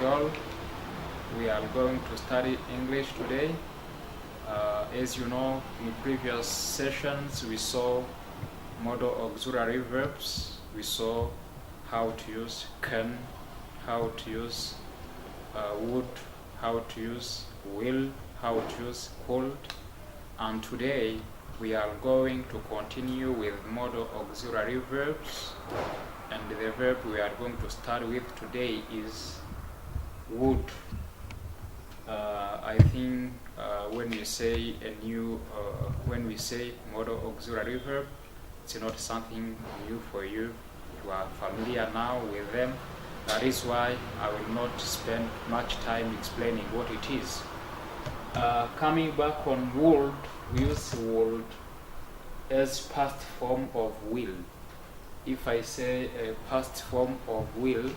you all. We are going to study English today. As you know, in previous sessions we saw modal auxiliary verbs. We saw how to use can, how to use would, how to use will, how to use could. And today we are going to continue with modal auxiliary verbs. And the verb we are going to start with today is would. I think when we say when we say modal auxiliary verb, it's not something new for you. You are familiar now with them. That is why I will not spend much time explaining what it is. Coming back on would, we use would as past form of will. If I say a past form of will,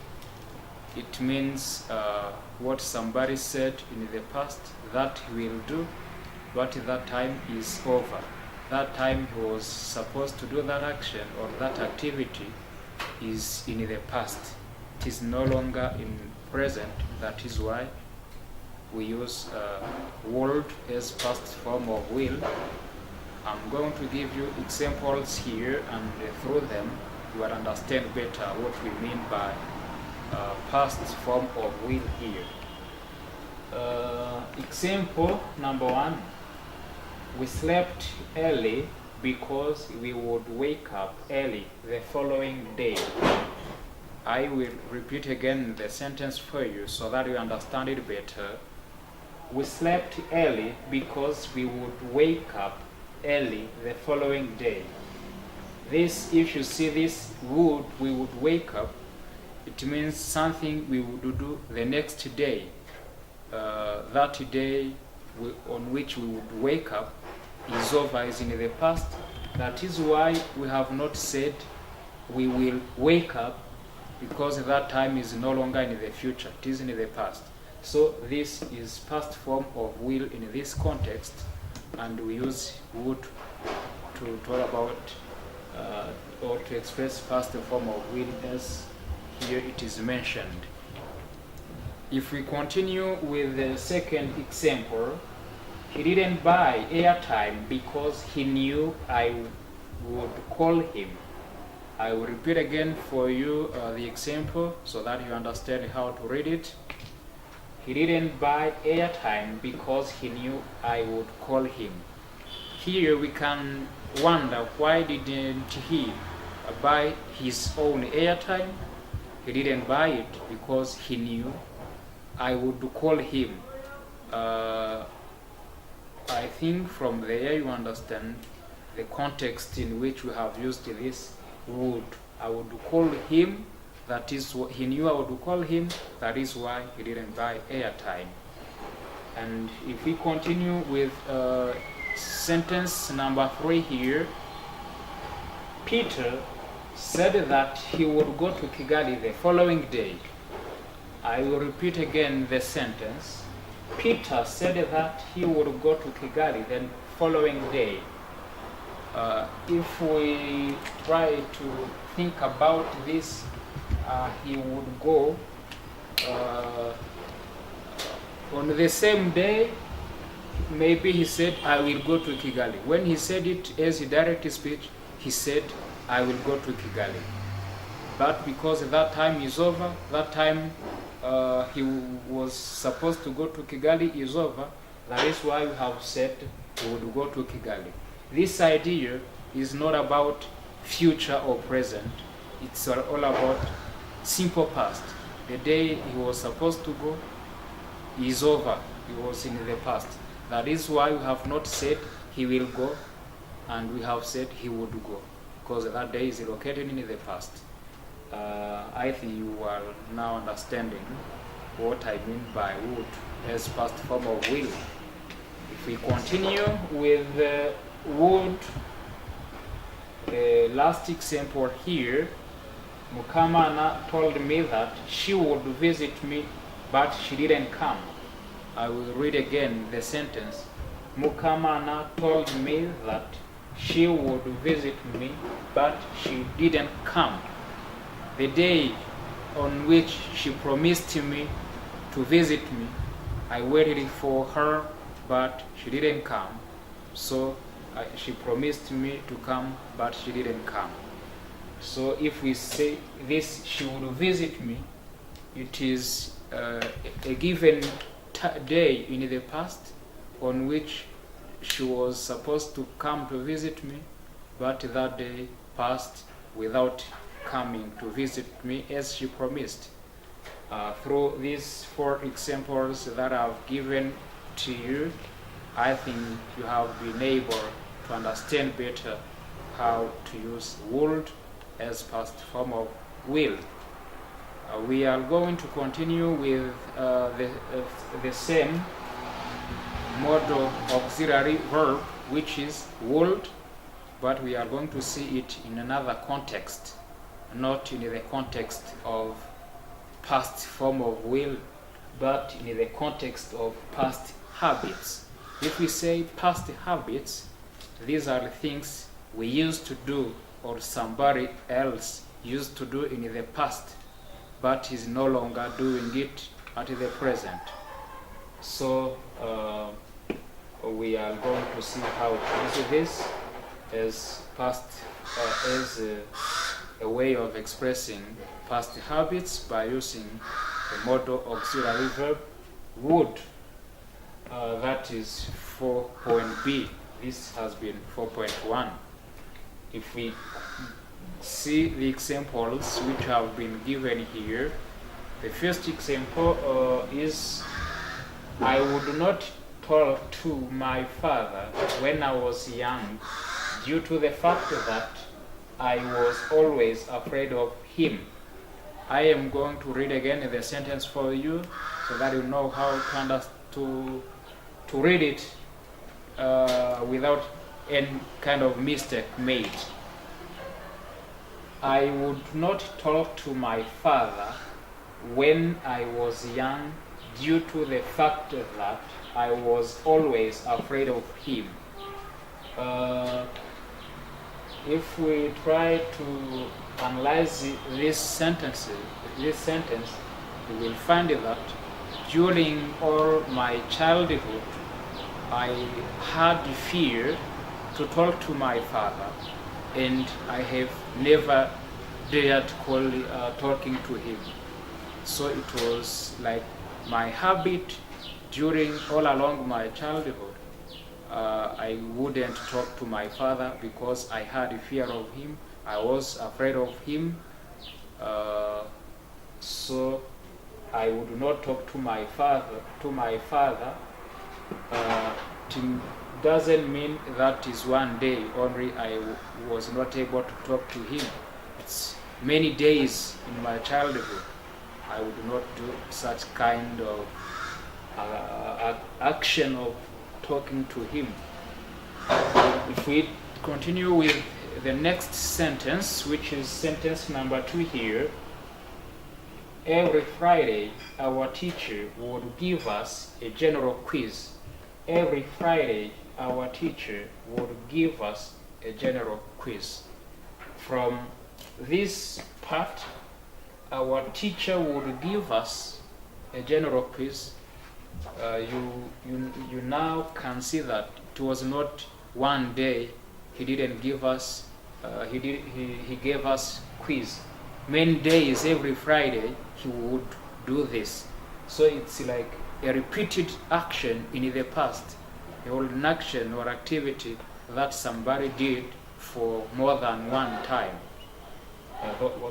it means what somebody said in the past that he will do, but that time is over. That time he was supposed to do that action or that activity is in the past. It is no longer in present. That is why we use would as past form of will. I'm going to give you examples here, and through them you will understand better what we mean by past form of will here. Example number 1. We slept early because we would wake up early the following day. I will repeat again the sentence for you so that you understand it better. We slept early because we would wake up early the following day. This, if you see this would, we would wake up, it means something we would do the next day. That day on which we would wake up is over, is in the past. That is why we have not said we will wake up, because that time is no longer in the future, it is in the past. So this is past form of will in this context, and we use would to talk about or to express past form of will as here it is mentioned. If we continue with the second example, he didn't buy airtime because he knew I would call him. I will repeat again for you the example so that you understand how to read it. He didn't buy airtime because he knew I would call him. Here we can wonder, why didn't he buy his own airtime? He didn't buy it because he knew I would call him. I think from there you understand the context in which we have used this would. I would call him, that is what he knew I would call him, that is why he didn't buy airtime. And if we continue with sentence number 3 here, Peter said that he would go to Kigali the following day. I will repeat again the sentence. Peter said that he would go to Kigali the following day. If we try to think about this, he would go on the same day. Maybe he said, I will go to Kigali. When he said it as a direct speech, he said, I will go to Kigali. But because that time is over, that time he was supposed to go to Kigali is over, that is why we have said he would go to Kigali. This idea is not about future or present. It's all about simple past. The day he was supposed to go is over. He was in the past. That is why we have not said he will go, and we have said he would go, because that day is located in the past. I think you are now understanding what I mean by would as past form of will. If we continue with would, the last example here, Mukamana told me that she would visit me, but she didn't come. I will read again the sentence. Mukamana told me that she would visit me, but she didn't come. The day on which she promised me to visit me. I waited for her, but she didn't come. So she promised me to come, but she didn't come. So if we say this, she would visit me, it is a given day in the past on which she was supposed to come to visit me, but that day passed without coming to visit me as she promised. Through these 4 examples that I've given to you, I think you have been able to understand better how to use would as past form of will. We are going to continue with the same modal auxiliary verb, which is would, but we are going to see it in another context, not in the context of past form of will, but in the context of past habits. If we say past habits, these are the things we used to do or somebody else used to do in the past, but is no longer doing it at the present. So we are going to see how to use this as past as a way of expressing past habits by using the modal auxiliary verb would. That is 4.b. This has been 4.1. If we see the examples which have been given here, the first example is, I would not talk to my father when I was young due to the fact that I was always afraid of him. I am going to read again the sentence for you so that you know how to read it without any kind of mistake made. I would not talk to my father when I was young due to the fact that I was always afraid of him. If we try to analyze this sentence, we will find that during all my childhood, I had fear to talk to my father, and I have never dared talking to him. So it was like my habit during all along my childhood. I wouldn't talk to my father because I had a fear of him. I was afraid of him. So I would not talk to my father. It doesn't mean that is one day only I was not able to talk to him. It's many days in my childhood I would not do such kind of action of talking to him. If we continue with the next sentence, which is sentence number 2 here, every Friday our teacher would give us a general quiz. Every Friday our teacher would give us a general quiz. From this part, our teacher would give us a general quiz. You now can see that it was not one day he didn't give us. He gave us quiz. Many days, every Friday, he would do this. So it's like a repeated action in the past, an action or activity that somebody did for more than one time.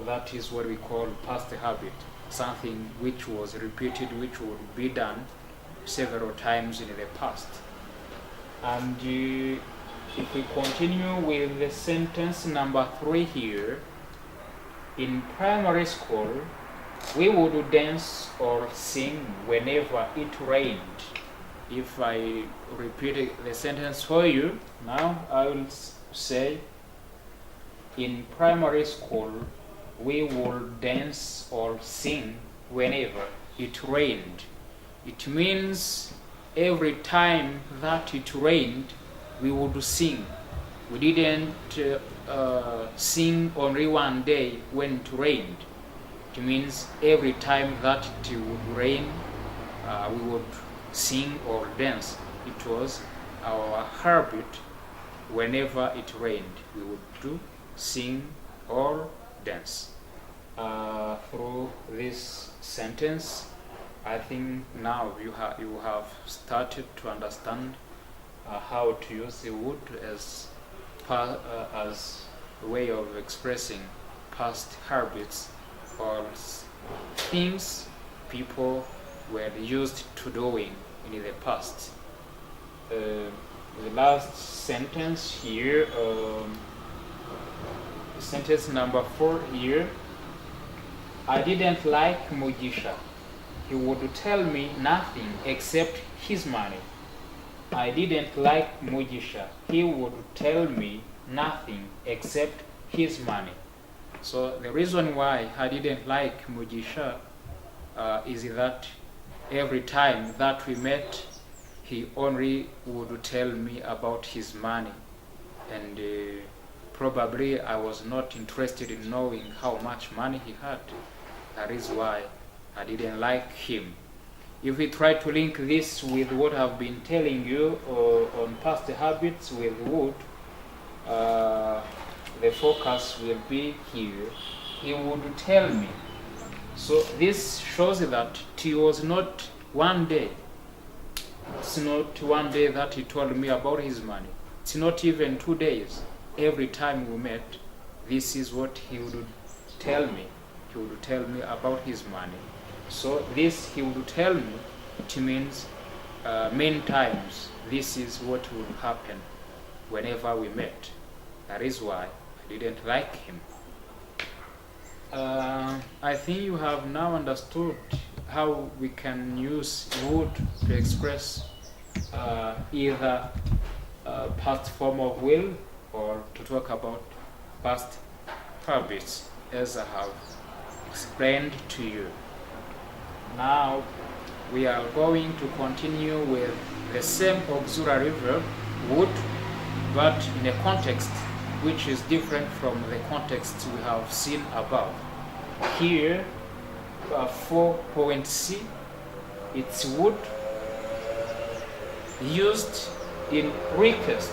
That is what we call past habit, something which was repeated, which would be done several times in the past. And if we continue with the sentence number 3 here, in primary school, we would dance or sing whenever it rained. If I repeat the sentence for you, now I will say, in primary school, we would dance or sing whenever it rained. It means every time that it rained, we would sing. We didn't sing only one day when it rained. It means every time that it would rain, we would sing or dance. It was our habit. Whenever it rained, we would do sing or dance. Through this sentence, I think now you have started to understand how to use the would as a way of expressing past habits or things people were used to doing in the past. The last sentence here, sentence number 4 here. I didn't like Mugisha. He would tell me nothing except his money. I didn't like Mugisha. He would tell me nothing except his money. So the reason why I didn't like Mugisha is that every time that we met, he only would tell me about his money, and probably I was not interested in knowing how much money he had. That is why I didn't like him. If we try to link this with what I've been telling you on past habits with would, the focus will be here. He would tell me. So this shows that it was not one day. It's not one day that he told me about his money. It's not even 2 days. Every time we met, this is what he would tell me. He would tell me about his money. So this he would tell me, it means many times this is what would happen whenever we met. That is why I didn't like him. I think you have now understood how we can use would to express either past form of will or to talk about past habits, as I have explained to you. Now we are going to continue with the same auxiliary verb would, but in a context which is different from the context we have seen above. Here, 4.c, it's would used in request.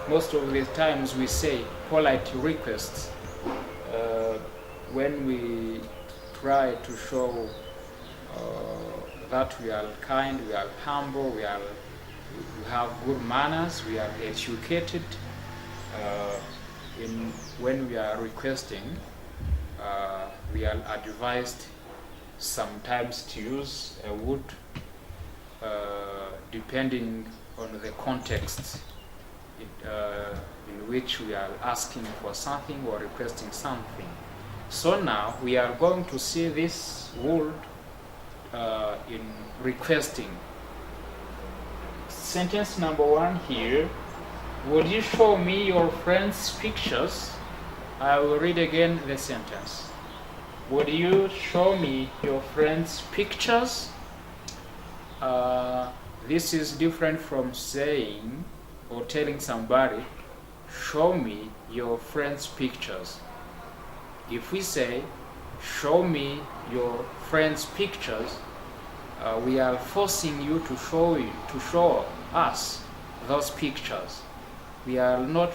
Most of the times we say polite requests when we try to show that we are kind, we are humble, we have good manners, we are educated. When we are requesting, we are advised sometimes to use a would depending on the context in which we are asking for something or requesting something. So now we are going to see this would in requesting. Sentence number 1 here. Would you show me your friend's pictures? I will read again the sentence. Would you show me your friend's pictures? This is different from saying or telling somebody, show me your friend's pictures. If we say, show me your friend's pictures, we are forcing you to show us those pictures. We are not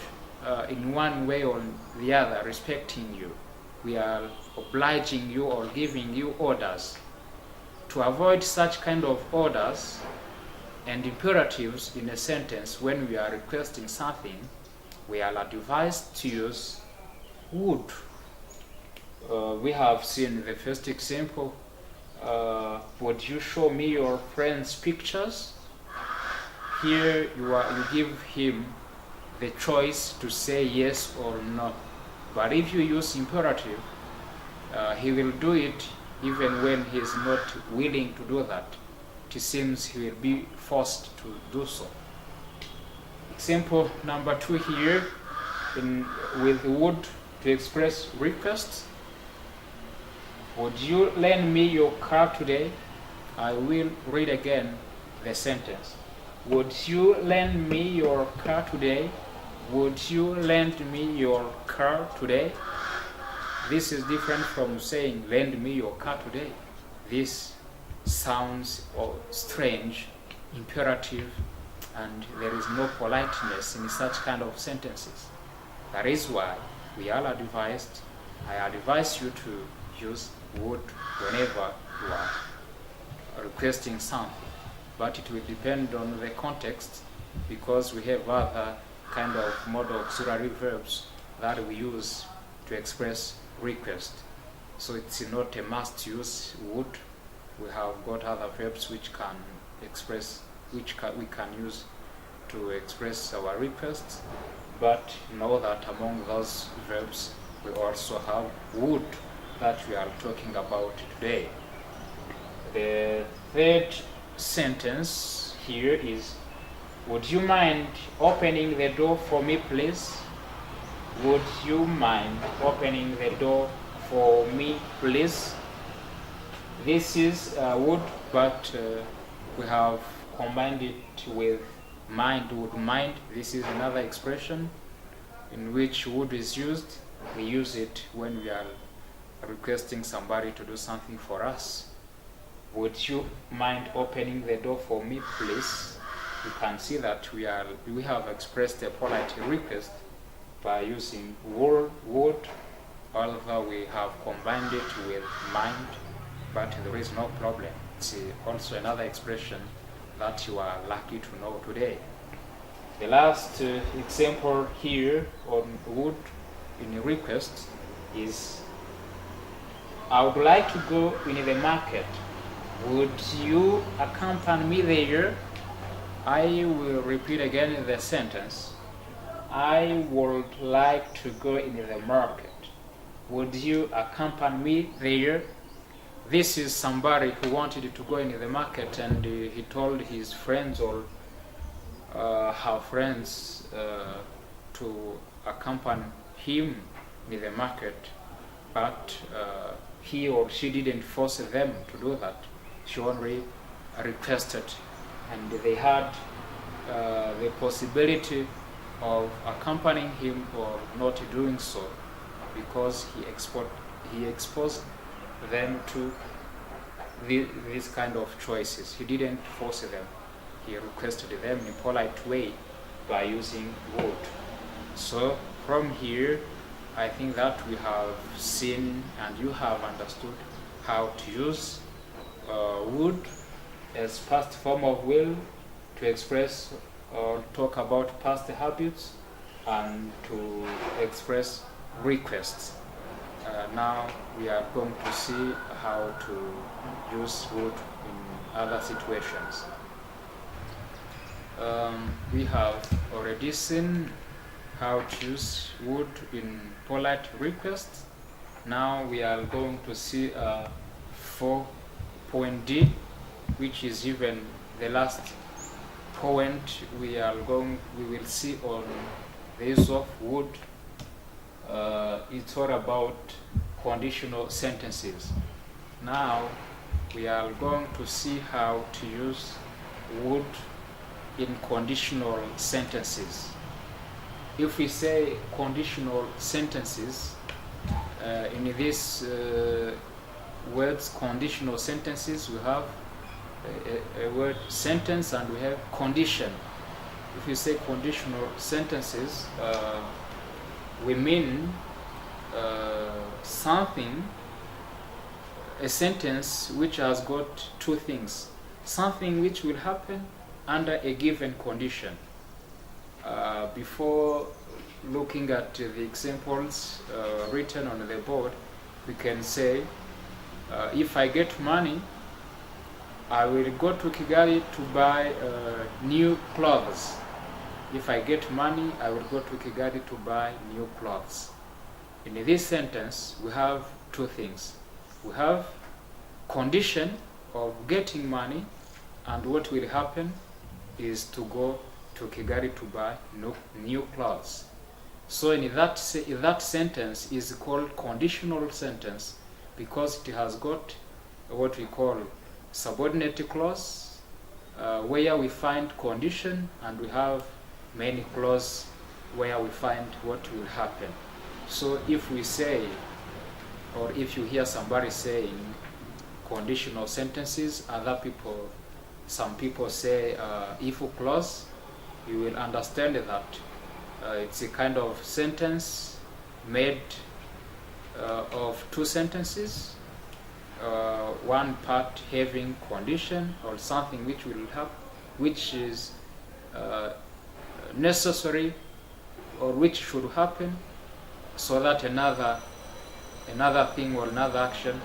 in one way or the other respecting you. We are obliging you or giving you orders. To avoid such kind of orders and imperatives in a sentence when we are requesting something, we are advised to use would. We have seen the first example. Would you show me your friend's pictures? Here you give him the choice to say yes or no. But if you use imperative, he will do it even when he is not willing to do that. It seems he will be forced to do so. Example number 2 here, with would to express requests. Would you lend me your car today? I will read again the sentence. Would you lend me your car today? Would you lend me your car today? This is different from saying lend me your car today. This sounds strange, imperative, and there is no politeness in such kind of sentences. That is why I advise you to use would whenever you are requesting something. But it will depend on the context, because we have other kind of modal auxiliary verbs that we use to express request. So it's not a must use would. We have got other verbs which can express, we can use to express our requests. But know that among those verbs we also have would that we are talking about today. The third sentence here is, would you mind opening the door for me, please? Would you mind opening the door for me, please? This is would, but we have combined it with mind, would mind. This is another expression in which would is used. We use it when we are requesting somebody to do something for us. Would you mind opening the door for me, please? You can see that we have expressed a polite request by using would, although we have combined it with mind, but there is no problem. It's also another expression that you are lucky to know today. The last example here on would in request is, I would like to go in the market. Would you accompany me there? I will repeat again the sentence. I would like to go in the market. Would you accompany me there? This is somebody who wanted to go in the market, and he told his friends or her friends to accompany him in the market, but he or she didn't force them to do that. She only requested, and they had the possibility of accompanying him or not doing so, because he exposed them to this kind of choices. He didn't force them. He requested them in a polite way by using would. So from here, I think that we have seen and you have understood how to use would as past form of will to express or talk about past habits and to express requests. Now we are going to see how to use would in other situations. We have already seen how to use would in polite requests. Now we are going to see 4.d, which is even the last point we will see on the use of would. It's all about conditional sentences. Now we are going to see how to use would in conditional sentences. If we say conditional sentences, in these words conditional sentences, we have a word sentence and we have condition. If we say conditional sentences, we mean something, a sentence which has got two things. Something which will happen under a given condition. Before looking at the examples written on the board, we can say, if I get money, I will go to Kigali to buy new clothes. If I get money, I will go to Kigali to buy new clothes. In this sentence, we have two things. We have condition of getting money, and what will happen is to go to Kigali to buy new clothes. So in that sentence is called conditional sentence because it has got what we call subordinate clause, where we find condition, and we have main clause where we find what will happen. So if we say, or if you hear somebody saying conditional sentences. Some people say if clause. You will understand that it's a kind of sentence made of two sentences, one part having condition or something which will help, which is necessary or which should happen, so that another thing or another action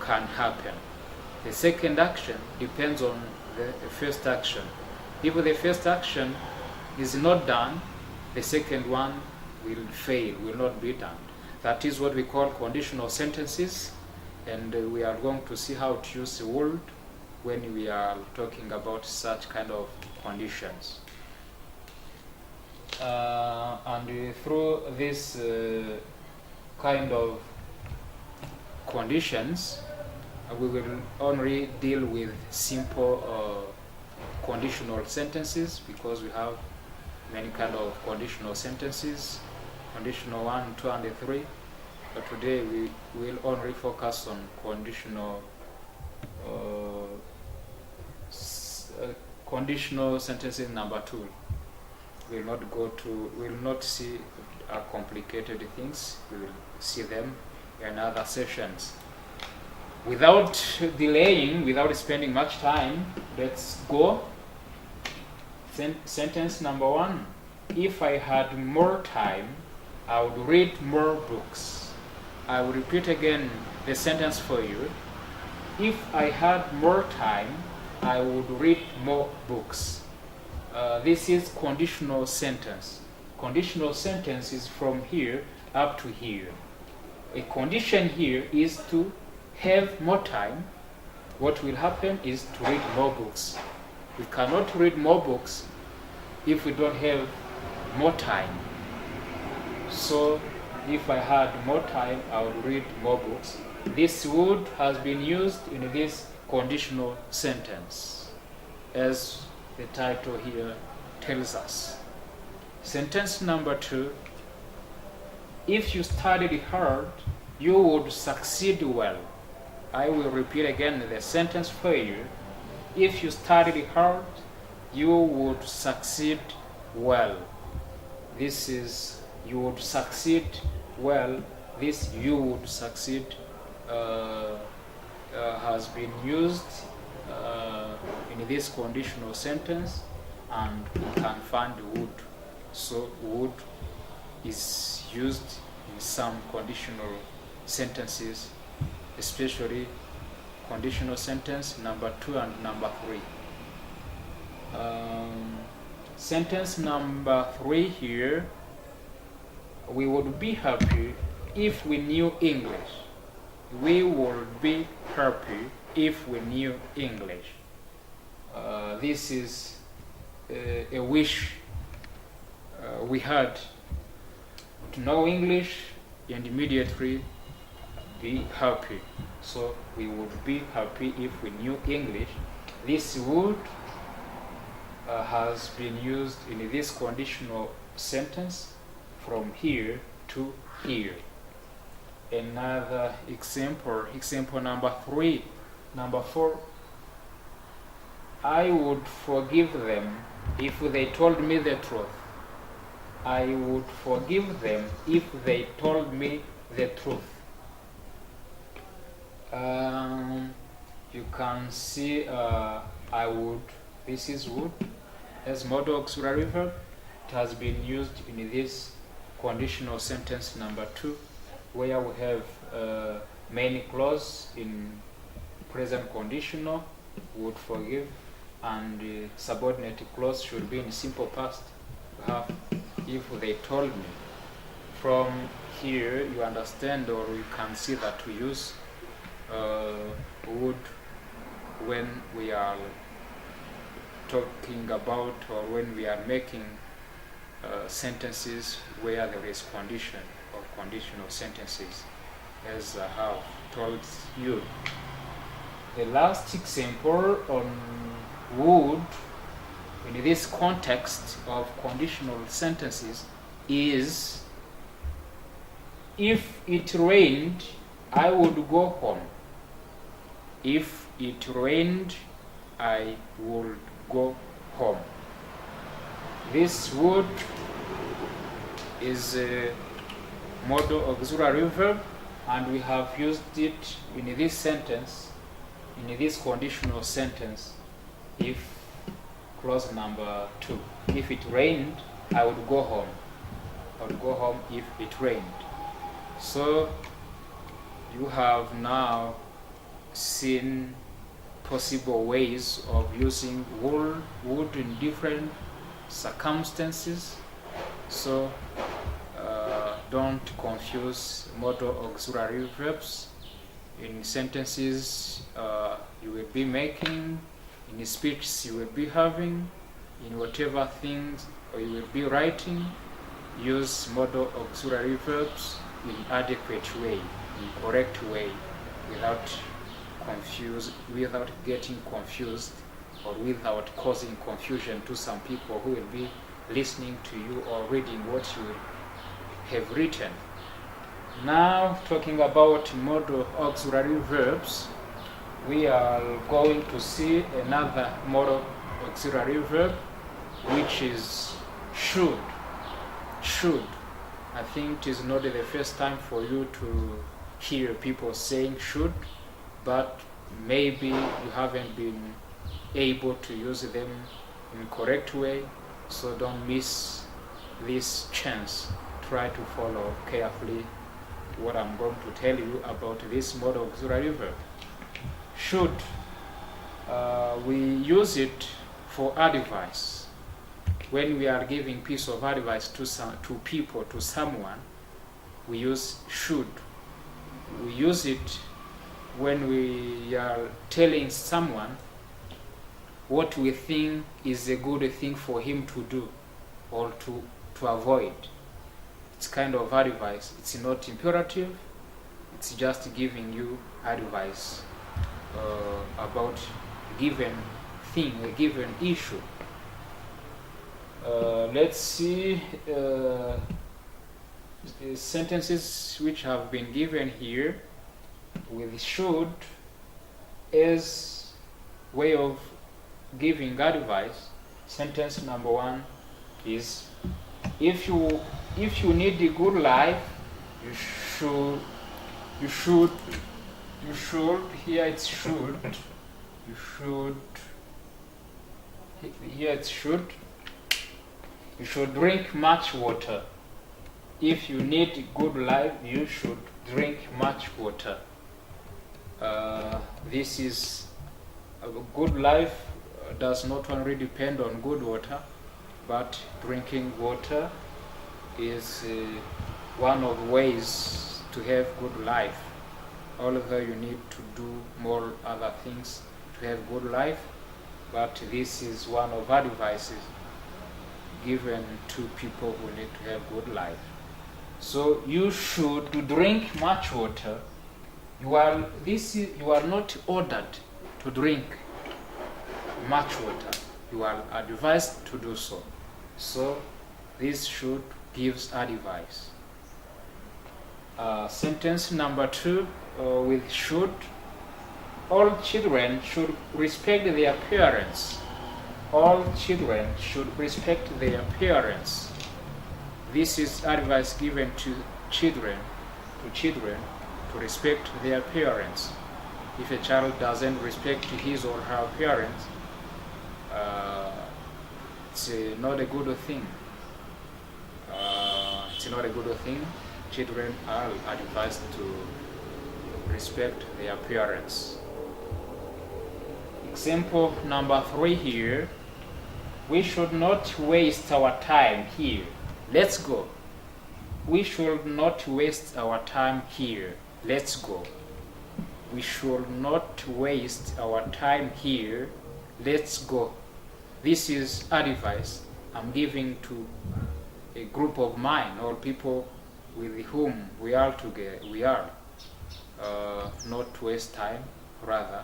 can happen. The second action depends on the first action. If the first action is not done, the second one will fail, will not be done. That is what we call conditional sentences, and we are going to see how to use the word when we are talking about such kind of conditions. And through this kind of conditions, we will only deal with simple conditional sentences, because we have many kind of conditional sentences, conditional 1, 2, and 3. But today we will only focus on conditional sentences number 2. We will not see complicated things. We will see them in other sessions. Without delaying, without spending much time, let's go. Sentence number 1. If I had more time, I would read more books. I will repeat again the sentence for you. If I had more time, I would read more books. This is conditional sentence. Conditional sentence is from here up to here. A condition here is to have more time. What will happen is to read more books. We cannot read more books if we don't have more time. So if I had more time, I would read more books. This would has been used in this conditional sentence, as the title here tells us. Sentence number 2. If you studied hard, you would succeed well. I will repeat again the sentence for you. If you studied hard, you would succeed well. This is you would succeed well. This you would succeed has been used in this conditional sentence, and we can find would. So would is used in some conditional sentences, especially conditional sentence number 2 and number 3. Sentence number 3 here, we would be happy if we knew English. We would be happy if we knew English. This is a wish we had to know English and immediately be happy. So we would be happy if we knew English. This would has been used in this conditional sentence from here to here. Another example number 3. Number 4. I would forgive them if they told me the truth. I would forgive them if they told me the truth. You can see I would. This is would as model auxiliary verb. It has been used in this conditional sentence number 2, where we have main clause in present conditional, would forgive, and subordinate clause should be in simple past. We have if they told me. From here you understand, or you can see that we use would when we are talking about, or when we are making sentences where there is condition or conditional sentences, as I have told you. The last example on would in this context of conditional sentences is, if it rained, I would go home. If it rained, I would go home. This would is a modal auxiliary verb, and we have used it in this sentence, in this conditional sentence, if clause number 2. If it rained, I would go home. I would go home if it rained. So you have now seen possible ways of using would in different circumstances. So don't confuse modal auxiliary verbs in sentences you will be making, in speeches you will be having, in whatever things you will be writing. Use modal auxiliary verbs in adequate way, in correct way, without getting confused or without causing confusion to some people who will be listening to you or reading what you have written. Now, talking about modal auxiliary verbs, we are going to see another modal auxiliary verb, which is should. Should. I think it is not the first time for you to hear people saying should, but maybe you haven't been able to use them in correct way, so don't miss this chance. Try to follow carefully what I'm going to tell you about this modal auxiliary verb. Should, we use it for advice. When we are giving piece of advice to people, to someone, we use should. We use it when we are telling someone what we think is a good thing for him to do or to avoid. It's kind of advice. It's not imperative. It's just giving you advice about a given thing, a given issue. Let's see the sentences which have been given here with should as way of giving advice. Sentence number 1 is, if you need a good life, you should here it's should, you should, here it's should, you should drink much water. If you need good life, you should drink much water. This is a good life does not only depend on good water, but drinking water is one of the ways to have good life. Although you need to do more other things to have good life, but this is one of advices given to people who need to have good life. So you should drink much water. You are not ordered to drink much water. You are advised to do so. So this should gives advice. Sentence number 2 with should. All children should respect their parents. All children should respect their parents. This is advice given to children to respect their parents. If a child doesn't respect his or her parents, it's not a good thing. It's not a good thing. Children are advised to respect their parents. Example number 3 here. We should not waste our time here. Let's go. We should not waste our time here. Let's go. We should not waste our time here. Let's go. This is advice I'm giving to a group of mine or people with whom we are together. We are not to waste time, rather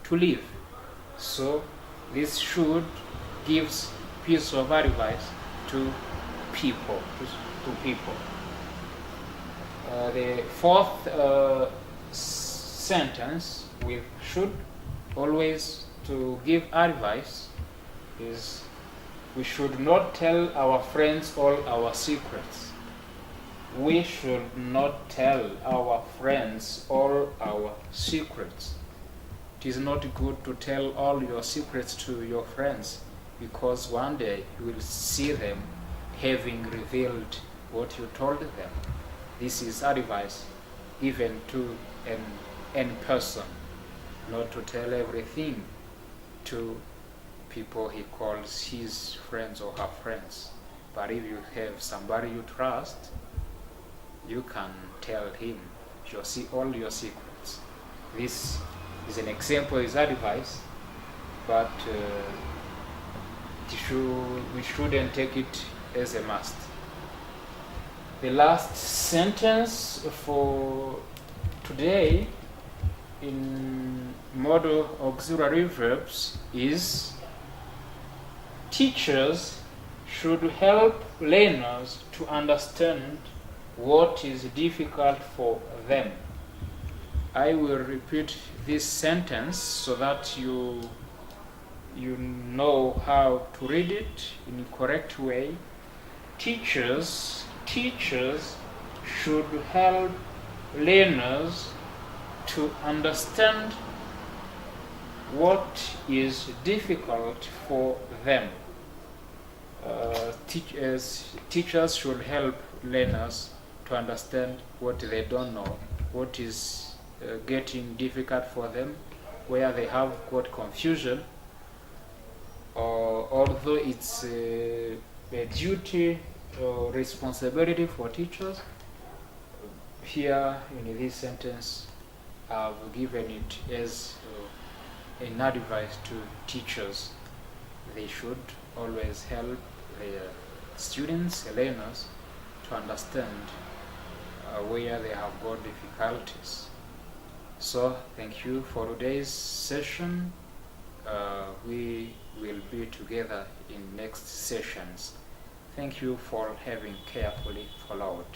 to live. So this should gives piece of advice to people. The fourth sentence we should always to give advice is we should not tell our friends all our secrets. We should not tell our friends all our secrets. It is not good to tell all your secrets to your friends, because one day you will see them having revealed what you told them. This is advice given to any person, not to tell everything to people he calls his friends or her friends. But if you have somebody you trust, you can tell him all your secrets. This is an example, is advice, but we shouldn't take it as a must. The last sentence for today in modal auxiliary verbs is: teachers should help learners to understand what is difficult for them. I will repeat this sentence so that you know how to read it in a correct way. Teachers should help learners to understand what is difficult for them. Teachers should help learners to understand what they don't know, what is getting difficult for them, where they have got confusion. Although it's a duty or responsibility for teachers, here in this sentence I've given it as an advice to teachers. They should always help their students, learners, to understand where they have got difficulties. So thank you for today's session. We will be together in next sessions. Thank you for having carefully followed.